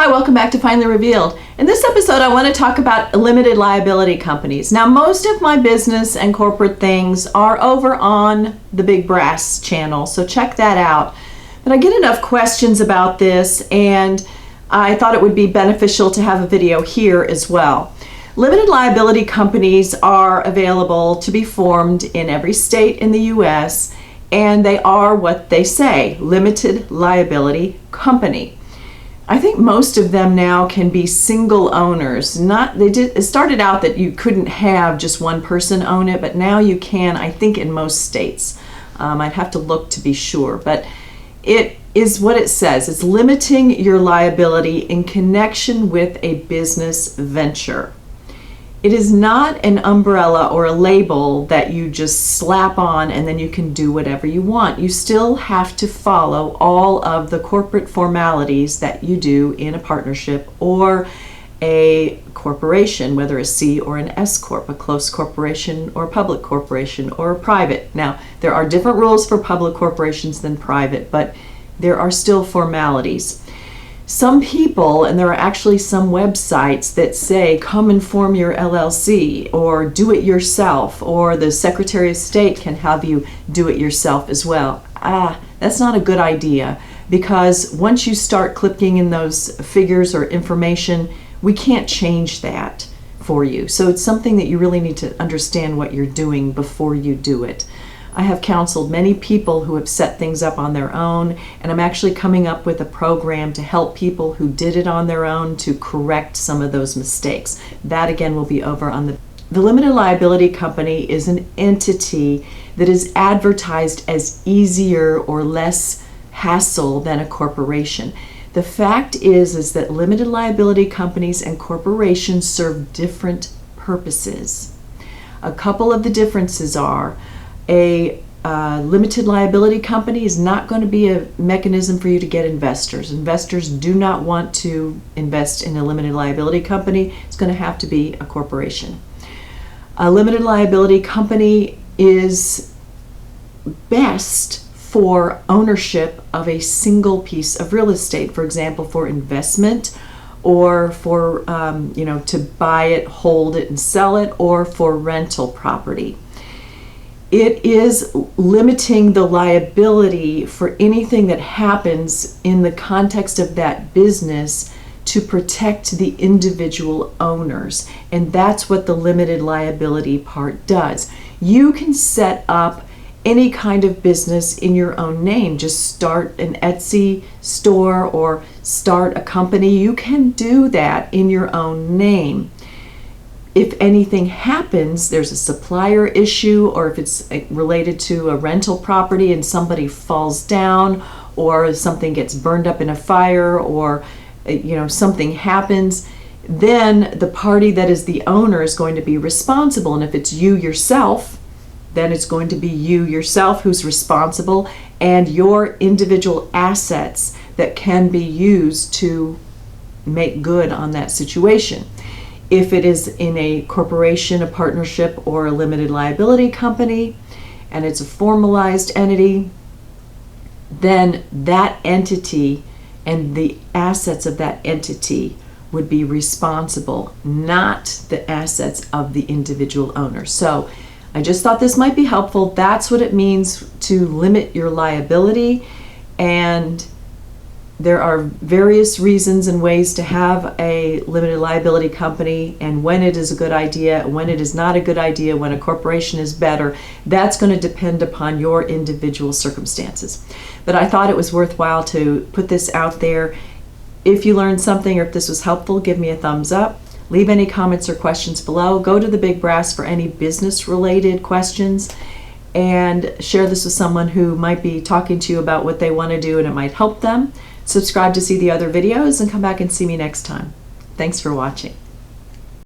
Hi, welcome back to Finally Revealed. In this episode, I want to talk about limited liability companies. Now, most of my business and corporate things are over on the Big Brass channel, so check that out. But I get enough questions about this, and I thought it would be beneficial to have a video here as well. Limited liability companies are available to be formed in every state in the U.S., and they are what they say, limited liability company. I think most of them now can be single owners. It started out that you couldn't have just one person own it, but now you can, I think, in most states. I'd have to look to be sure, but it is what it says. It's limiting your liability in connection with a business venture. It is not an umbrella or a label that you just slap on and then you can do whatever you want. You still have to follow all of the corporate formalities that you do in a partnership or a corporation, whether a C or an S corp, a close corporation or a public corporation or a private. Now, there are different rules for public corporations than private, but there are still formalities. Some people, and there are actually some websites that say, come and form your LLC, or do it yourself, or the Secretary of State can have you do it yourself as well. That's not a good idea, because once you start clicking in those figures or information, we can't change that for you. So it's something that you really need to understand what you're doing before you do it. I have counseled many people who have set things up on their own, and I'm actually coming up with a program to help people who did it on their own to correct some of those mistakes. That again will be over on the limited liability company is an entity that is advertised as easier or less hassle than a corporation. The fact is that limited liability companies and corporations serve different purposes. A couple of the differences are a limited liability company is not going to be a mechanism for you to get investors. Investors do not want to invest in a limited liability company. It's going to have to be a corporation. A limited liability company is best for ownership of a single piece of real estate, for example, for investment, or for to buy it, hold it, and sell it, or for rental property. It is limiting the liability for anything that happens in the context of that business to protect the individual owners. And that's what the limited liability part does. You can set up any kind of business in your own name. Just start an Etsy store or start a company. You can do that in your own name. If anything happens, there's a supplier issue, or if it's related to a rental property and somebody falls down, or something gets burned up in a fire, or something happens, then the party that is the owner is going to be responsible. And if it's you yourself, then it's going to be you yourself who's responsible, and your individual assets that can be used to make good on that situation. If it is in a corporation, a partnership, or a limited liability company, and it's a formalized entity, then that entity and the assets of that entity would be responsible, not the assets of the individual owner. So I just thought this might be helpful. That's what it means to limit your liability, and there are various reasons and ways to have a limited liability company, and when it is a good idea, when it is not a good idea, when a corporation is better. That's going to depend upon your individual circumstances. But I thought it was worthwhile to put this out there. If you learned something, or if this was helpful, give me a thumbs up. Leave any comments or questions below. Go to the Big Brass for any business-related questions, and share this with someone who might be talking to you about what they want to do and it might help them. Subscribe to see the other videos, and come back and see me next time. Thanks for watching.